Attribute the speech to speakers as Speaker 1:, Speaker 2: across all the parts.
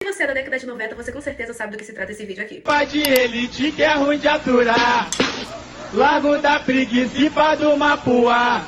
Speaker 1: Se você é da década de 90, você com certeza sabe do que se trata esse vídeo aqui.
Speaker 2: Pai de elite que é ruim de aturar. Lago da Preguiça e do Mapuá.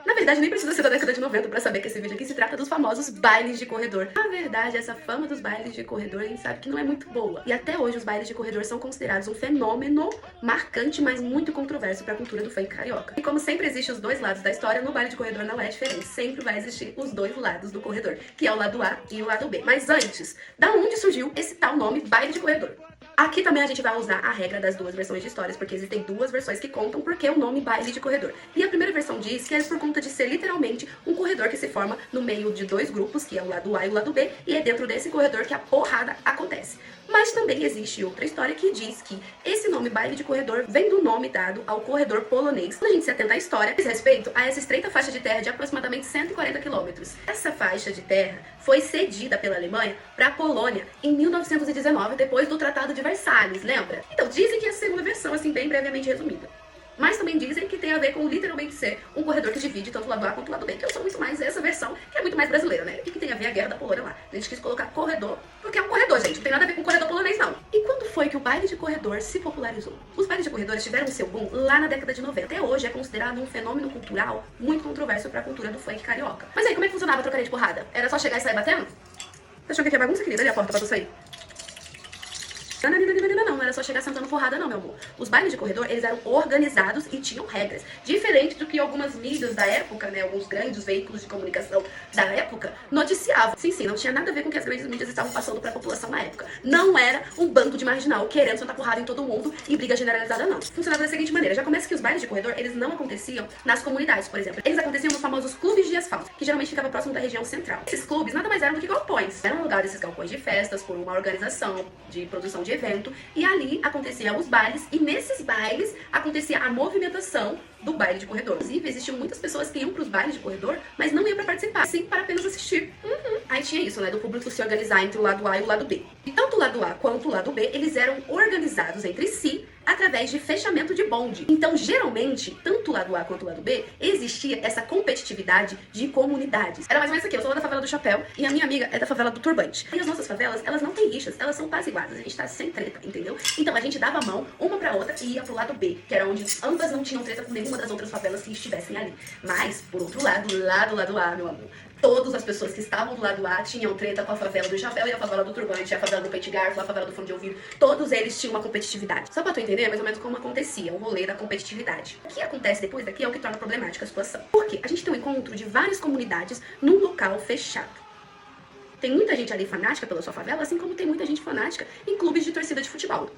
Speaker 1: Na verdade, nem precisa ser da década de 90 pra saber que esse vídeo aqui se trata dos famosos bailes de corredor. Na verdade, essa fama dos bailes de corredor, a gente sabe que não é muito boa. E até hoje, os bailes de corredor são considerados um fenômeno marcante, mas muito controverso pra cultura do funk carioca. E como sempre existe os dois lados da história, no baile de corredor não é diferente. Sempre vai existir os dois lados do corredor, que é o lado A e o lado B. Mas antes, da onde surgiu esse tal nome baile de corredor? Aqui também a gente vai usar a regra das duas versões de histórias, porque existem duas versões que contam por que o nome baile de corredor. E a primeira versão diz que é por conta de ser literalmente um corredor que se forma no meio de dois grupos, que é o lado A e o lado B, e é dentro desse corredor que a porrada acontece. Mas também existe outra história que diz que esse nome baile de corredor vem do nome dado ao corredor polonês. Quando a gente se atenta à história, diz respeito a essa estreita faixa de terra de aproximadamente 140 quilômetros. Essa faixa de terra foi cedida pela Alemanha para a Polônia em 1919, depois do Tratado de Versalhes, lembra? Então dizem que essa segunda versão, assim, bem brevemente resumida. Mas também dizem que tem a ver com literalmente ser um corredor que divide tanto o lado A quanto o lado B, que eu sou muito mais essa versão, que é muito mais brasileira, né? O que tem a ver a guerra da Polônia lá? A gente quis colocar corredor, porque é um corredor, gente, não tem nada a ver com corredor polonês, não. E quando foi que o baile de corredor se popularizou? Os bailes de corredores tiveram seu boom lá na década de 90. Até hoje é considerado um fenômeno cultural muito controverso pra cultura do funk carioca. Mas aí, como é que funcionava a trocaria de porrada? Era só chegar e sair batendo? Você achou que aqui é bagunça, querida? Ali a porta pra tu sair. Não era só chegar sentando porrada não, meu amor. Os bailes de corredor, eles eram organizados e tinham regras. Diferente do que algumas mídias da época, né, alguns grandes veículos de comunicação da época noticiavam. Sim, não tinha nada a ver com o que as grandes mídias estavam passando pra população na época. Não era um bando de marginal querendo sentar porrada em todo mundo e briga generalizada, não. Funcionava da seguinte maneira, já começa que os bailes de corredor, eles não aconteciam nas comunidades, por exemplo. Eles aconteciam nos famosos clubes de asfalto, que geralmente ficavam próximo da região central. Esses clubes nada mais eram do que galpões. Eram lugar desses galpões de festas, por uma organização de produção de evento, e ali aconteciam os bailes, e nesses bailes acontecia a movimentação do baile de corredor. Inclusive, existiam muitas pessoas que iam pros bailes de corredor, mas não iam pra participar, sim para apenas assistir. Aí tinha isso, né, do público se organizar entre o lado A e o lado B. E tanto o lado A quanto o lado B, eles eram organizados entre si através de fechamento de bonde. Então, geralmente, tanto o lado A quanto o lado B, existia essa competitividade de comunidades. Era mais ou menos aqui, eu sou lá da favela do Chapéu e a minha amiga é da favela do Turbante. E as nossas favelas, elas não têm rixas, elas são apaziguadas, a gente tá sem treta, entendeu? Então a gente dava a mão uma pra outra e ia pro lado B, que era onde ambas não tinham treta com nenhuma das outras favelas que estivessem ali. Mas, por outro lado, lá do lado A, meu amor, todas as pessoas que estavam do lado A tinham treta com a favela do Chapéu e a favela do Turbante, a favela do Pente Garfo, a favela do Fone de Ouvido. Todos eles tinham uma competitividade. Só pra tu entender mais ou menos como acontecia o rolê da competitividade. O que acontece depois daqui é o que torna problemática a situação. Por quê? A gente tem um encontro de várias comunidades num local fechado. Tem muita gente ali fanática pela sua favela, assim como tem muita gente fanática em clubes de torcida de futebol.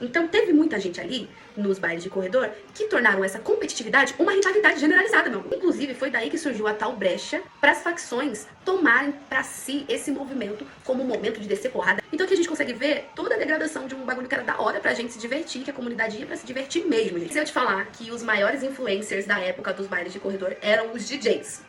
Speaker 1: Então teve muita gente ali, nos bailes de corredor, que tornaram essa competitividade uma rivalidade generalizada, meu amor. Inclusive, foi daí que surgiu a tal brecha para as facções tomarem pra si esse movimento como um momento de descer porrada. Então aqui a gente consegue ver toda a degradação de um bagulho que era da hora pra gente se divertir, que a comunidade ia pra se divertir mesmo, gente. Se eu te falar que os maiores influencers da época dos bailes de corredor eram os DJs.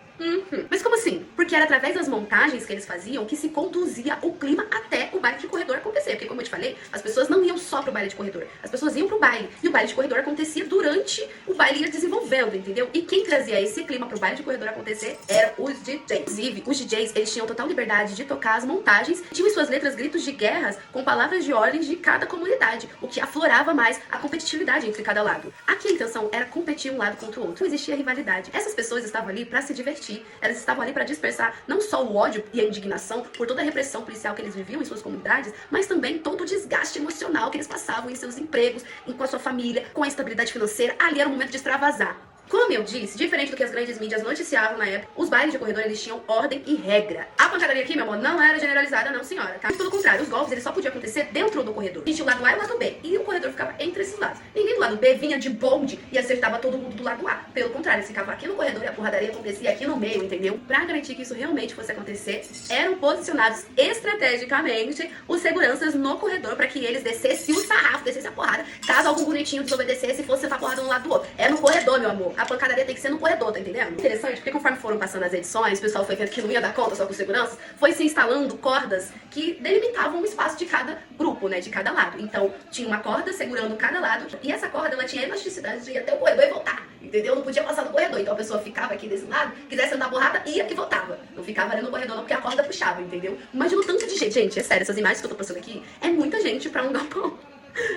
Speaker 1: Mas como assim? Porque era através das montagens que eles faziam que se conduzia o clima até o baile de corredor acontecer. Porque, como eu te falei, as pessoas não iam só pro baile de corredor. As pessoas iam pro baile. E o baile de corredor acontecia durante o baile ia desenvolvendo, entendeu? E quem trazia esse clima pro baile de corredor acontecer eram os DJs. Inclusive, os DJs, eles tinham total liberdade de tocar as montagens. Tinham em suas letras gritos de guerras com palavras de ordens de cada comunidade. O que aflorava mais a competitividade entre cada lado. Aqui a intenção era competir um lado contra o outro. Não existia rivalidade. Essas pessoas estavam ali pra se divertir. Elas estavam ali para dispersar não só o ódio e a indignação por toda a repressão policial que eles viviam em suas comunidades, mas também todo o desgaste emocional que eles passavam em seus empregos, com a sua família, com a instabilidade financeira. Ali era o momento de extravasar. Como eu disse, diferente do que as grandes mídias noticiavam na época, os bailes de corredor, eles tinham ordem e regra. A pancadaria aqui, meu amor, não era generalizada não, senhora, tá? Pelo contrário, os golpes, eles só podiam acontecer dentro do corredor. Existia o lado A e o lado B, e o corredor ficava entre esses lados. Ninguém do lado B vinha de bonde e acertava todo mundo do lado A. Pelo contrário, eles ficavam aqui no corredor e a porradaria acontecia aqui no meio, entendeu? Pra garantir que isso realmente fosse acontecer, eram posicionados estrategicamente os seguranças no corredor pra que eles descessem o sarrafo, descessem a porrada, caso algum bonitinho desobedecesse e fosse sentar a porrada um lado do outro. É no corredor, meu amor. a pancadaria tem que ser no corredor, tá entendendo? Interessante, porque conforme foram passando as edições, o pessoal foi vendo que não ia dar conta só com segurança, foi se instalando cordas que delimitavam o espaço de cada grupo, né, de cada lado. Então, tinha uma corda segurando cada lado, e essa corda, ela tinha elasticidade de ir até o corredor e voltar, entendeu? Não podia passar no corredor, então a pessoa ficava aqui desse lado, quisesse andar porrada, ia e voltava. Não ficava ali no corredor não, porque a corda puxava, entendeu? Imagina o tanto de gente. Gente, é sério, essas imagens que eu tô passando aqui, é muita gente pra um galpão.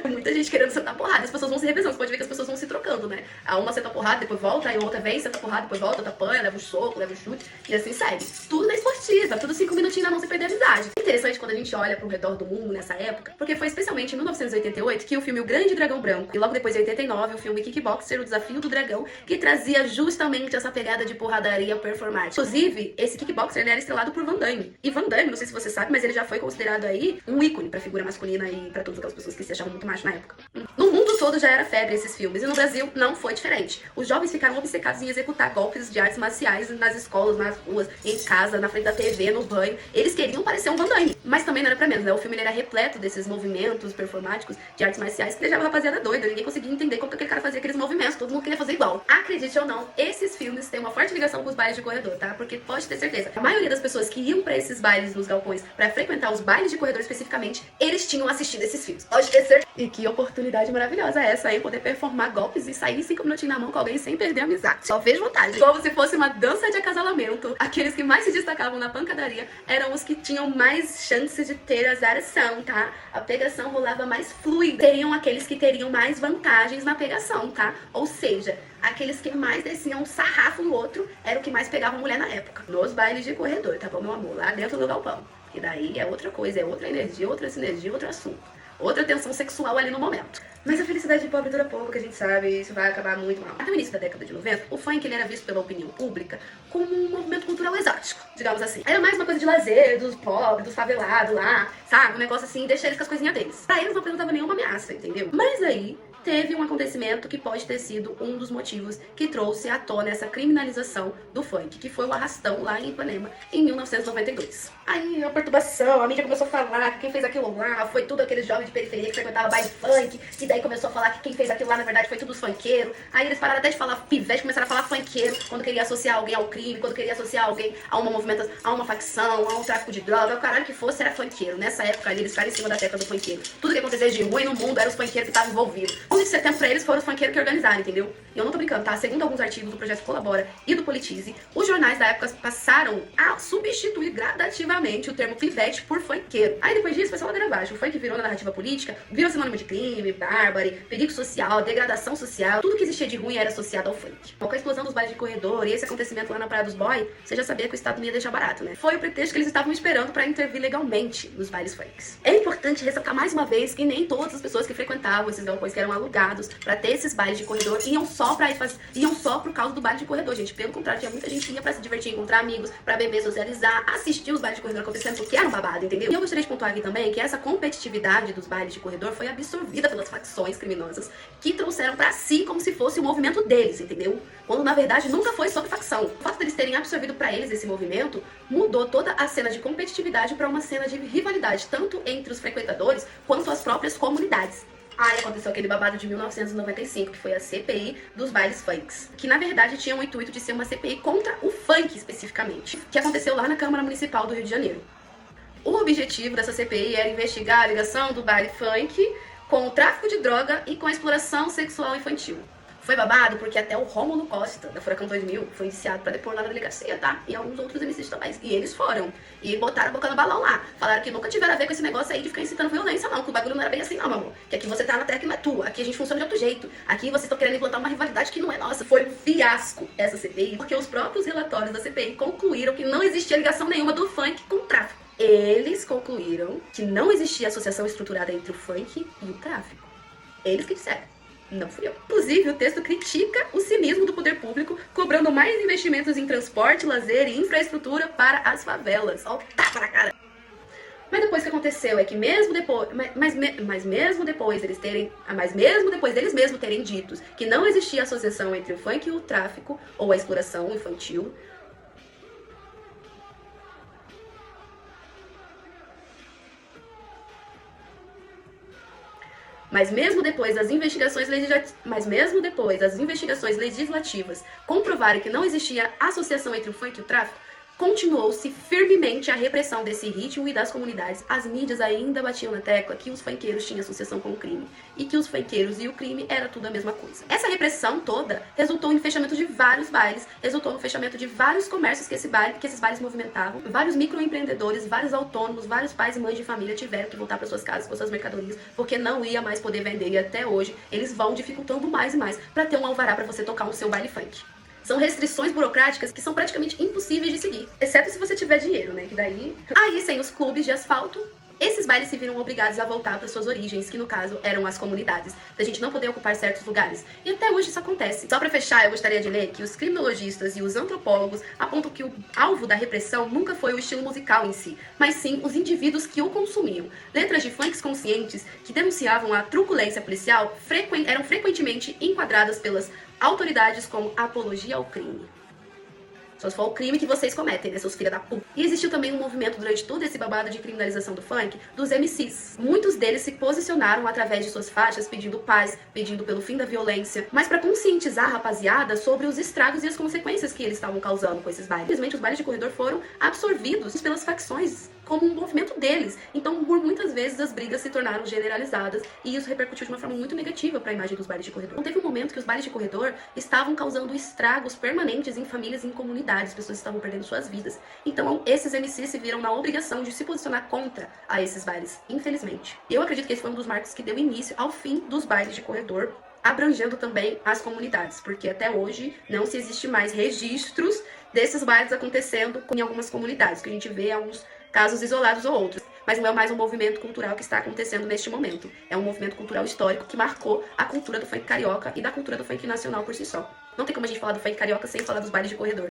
Speaker 1: Muita gente querendo sentar porrada. As pessoas vão se revezando. Você pode ver que as pessoas vão se trocando, né? A uma senta porrada, depois volta, aí a outra vem, senta porrada, depois volta, outra apanha, leva um soco, leva um chute, e assim segue. Tudo na esportiva, tudo 5 minutinhos na mão sem perder a amizade. É interessante quando a gente olha pro redor do mundo nessa época, porque foi especialmente em 1988 que o filme O Grande Dragão Branco, e logo depois em 89 o filme Kickboxer, O Desafio do Dragão, que trazia justamente essa pegada de porradaria performática. Inclusive, esse Kickboxer, ele era estrelado por Van Damme. E Van Damme, não sei se você sabe, mas ele já foi considerado aí um ícone pra figura masculina e pra todas aquelas pessoas que se achavam muito macho na época. No mundo todo já era febre esses filmes, e no Brasil não foi diferente. Os jovens ficaram obcecados em executar golpes de artes marciais nas escolas, nas ruas, em casa, na frente da TV, no banho. Eles queriam parecer um Van Damme. Mas também não era pra menos, né? O filme ele era repleto desses movimentos performáticos de artes marciais que deixava a rapaziada doida. Ninguém conseguia entender como que aquele cara fazia aqueles movimentos, todo mundo queria fazer igual. Acredite ou não, esses filmes têm uma forte ligação com os bailes de corredor, tá? Porque pode ter certeza, a maioria das pessoas que iam pra esses bailes nos galpões, pra frequentar os bailes de corredor especificamente, eles tinham assistido esses filmes. Pode ter certeza. E que oportunidade maravilhosa é essa aí, poder performar golpes e sair 5 minutinhos na mão com alguém sem perder a amizade. Só vejo vontade. Como se fosse uma dança de acasalamento. Aqueles que mais se destacavam na pancadaria eram os que tinham mais chances de ter azaração, tá? A pegação rolava mais fluida. Seriam aqueles que teriam mais vantagens na pegação, tá? Ou seja, aqueles que mais desciam um sarrafo no outro eram o que mais pegavam mulher na época. Nos bailes de corredor, tá bom, meu amor? Lá dentro do galpão. E daí é outra coisa, é outra energia, outra sinergia, outro assunto. Outra tensão sexual ali no momento. Mas a felicidade de pobre dura pouco, que a gente sabe, isso vai acabar muito mal. Até o início da década de 90, o funk ele era visto pela opinião pública como um movimento cultural exótico, digamos assim. Era mais uma coisa de lazer, dos pobres, dos favelados lá, sabe? Um negócio assim, deixa eles com as coisinhas deles. Pra eles não representava nenhuma ameaça, entendeu? Mas aí teve um acontecimento que pode ter sido um dos motivos que trouxe à tona essa criminalização do funk, que foi o arrastão lá em Ipanema, em 1992. Aí a perturbação, a mídia começou a falar que quem fez aquilo lá foi tudo aqueles jovens de periferia que frequentava baile funk, e daí começou a falar que quem fez aquilo lá na verdade foi tudo os funkeiros. Aí eles pararam até de falar pivete, começaram a falar funkeiro quando queria associar alguém ao crime, quando queria associar alguém a uma movimentação, a uma facção, a um tráfico de droga, o caralho que fosse era funkeiro. Nessa época ali eles ficaram em cima da tecla do funkeiro. Tudo que acontecia de ruim no mundo era os funkeiros que estavam envolvidos. 11 de setembro pra eles foram os funkeiros que organizaram, entendeu? E eu não tô brincando, tá? Segundo alguns artigos do Projeto Colabora e do Politize, os jornais da época passaram a substituir gradativamente o termo pivete por funkeiro. Aí depois disso foi só ladeira abaixo. O funk virou na narrativa política, virou sinônimo de crime, bárbaro, perigo social, degradação social. Tudo que existia de ruim era associado ao funk. Com a explosão dos bailes de corredor e esse acontecimento lá na Praia dos Boy, você já sabia que o Estado não ia deixar barato, né? Foi o pretexto que eles estavam esperando pra intervir legalmente nos bailes funks. É importante ressaltar mais uma vez que nem todas as pessoas que frequentavam esses galpões que eram alugados pra ter esses bailes de corredor iam só por causa do baile de corredor, gente. Pelo contrário, tinha muita gente que ia pra se divertir, encontrar amigos, pra beber, socializar, assistir os bailes de corredor acontecendo porque era um babado, entendeu? E eu gostaria de pontuar aqui também que essa competitividade dos bailes de corredor foi absorvida pelas facções criminosas que trouxeram pra si como se fosse o movimento deles, entendeu? Quando na verdade nunca foi sobre facção. O fato deles terem absorvido pra eles esse movimento mudou toda a cena de competitividade pra uma cena de rivalidade, tanto entre os frequentadores quanto as próprias comunidades. Aí aconteceu aquele babado de 1995, que foi a CPI dos bailes funks, que na verdade tinha o intuito de ser uma CPI contra o funk especificamente, que aconteceu lá na Câmara Municipal do Rio de Janeiro. O objetivo dessa CPI era investigar a ligação do baile funk com o tráfico de droga e com a exploração sexual infantil. Foi babado porque até o Rômulo Costa, da Furacão 2000, foi indiciado pra depor lá na delegacia, tá? E alguns outros MCs também. E eles foram. E botaram a boca no balão lá. Falaram que nunca tiveram a ver com esse negócio aí de ficar incitando violência, não. Que o bagulho não era bem assim, não, meu amor. Que aqui você tá na terra que não é tua. Aqui a gente funciona de outro jeito. Aqui vocês estão querendo implantar uma rivalidade que não é nossa. Foi um fiasco essa CPI, porque os próprios relatórios da CPI concluíram que não existia ligação nenhuma do funk com o tráfico. Eles concluíram que não existia associação estruturada entre o funk e o tráfico. Eles que disseram. Não fui eu. Inclusive, o texto critica o cinismo do poder público, cobrando mais investimentos em transporte, lazer e infraestrutura para as favelas. Ó, tapa na cara! Mas depois o que aconteceu é que mesmo depois, mesmo depois deles mesmos terem dito que não existia associação entre o funk e o tráfico ou a exploração infantil, Mas mesmo depois das investigações legislativas comprovarem que não existia associação entre o funk e o tráfico, continuou-se firmemente a repressão desse ritmo e das comunidades. As mídias ainda batiam na tecla que os funkeiros tinham associação com o crime e que os funkeiros e o crime era tudo a mesma coisa. Essa repressão toda resultou em fechamento de vários bailes, resultou no fechamento de vários comércios que esses bailes movimentavam. Vários microempreendedores, vários autônomos, vários pais e mães de família tiveram que voltar para suas casas com suas mercadorias porque não ia mais poder vender, e até hoje eles vão dificultando mais e mais para ter um alvará para você tocar o seu baile funk. São restrições burocráticas que são praticamente impossíveis de seguir, exceto se você tiver dinheiro, né? Que daí... Aí, sem os clubes de asfalto, esses bailes se viram obrigados a voltar para suas origens, que no caso eram as comunidades, da gente não poder ocupar certos lugares. E até hoje isso acontece. Só para fechar, eu gostaria de ler que os criminologistas e os antropólogos apontam que o alvo da repressão nunca foi o estilo musical em si, mas sim os indivíduos que o consumiam. Letras de funks conscientes que denunciavam a truculência policial eram frequentemente enquadradas pelas autoridades como apologia ao crime. Só se for o crime que vocês cometem, né, seus filhos da puta. E existiu também um movimento durante todo esse babado de criminalização do funk, dos MCs. Muitos deles se posicionaram através de suas faixas pedindo paz, pedindo pelo fim da violência, mas para conscientizar a rapaziada sobre os estragos e as consequências que eles estavam causando com esses bailes. Infelizmente, os bailes de corredor foram absorvidos pelas facções como um movimento deles. Então, por muitas vezes, as brigas se tornaram generalizadas e isso repercutiu de uma forma muito negativa para a imagem dos bailes de corredor. Então, teve um momento que os bailes de corredor estavam causando estragos permanentes em famílias e em comunidades, as pessoas estavam perdendo suas vidas. Então, esses MCs se viram na obrigação de se posicionar contra a esses bailes, infelizmente. Eu acredito que esse foi um dos marcos que deu início ao fim dos bailes de corredor, abrangendo também as comunidades, porque até hoje não se existe mais registros desses bailes acontecendo em algumas comunidades, que a gente vê alguns casos isolados ou outros, mas não é mais um movimento cultural que está acontecendo neste momento. É um movimento cultural histórico que marcou a cultura do funk carioca e da cultura do funk nacional por si só. Não tem como a gente falar do funk carioca sem falar dos bailes de corredor.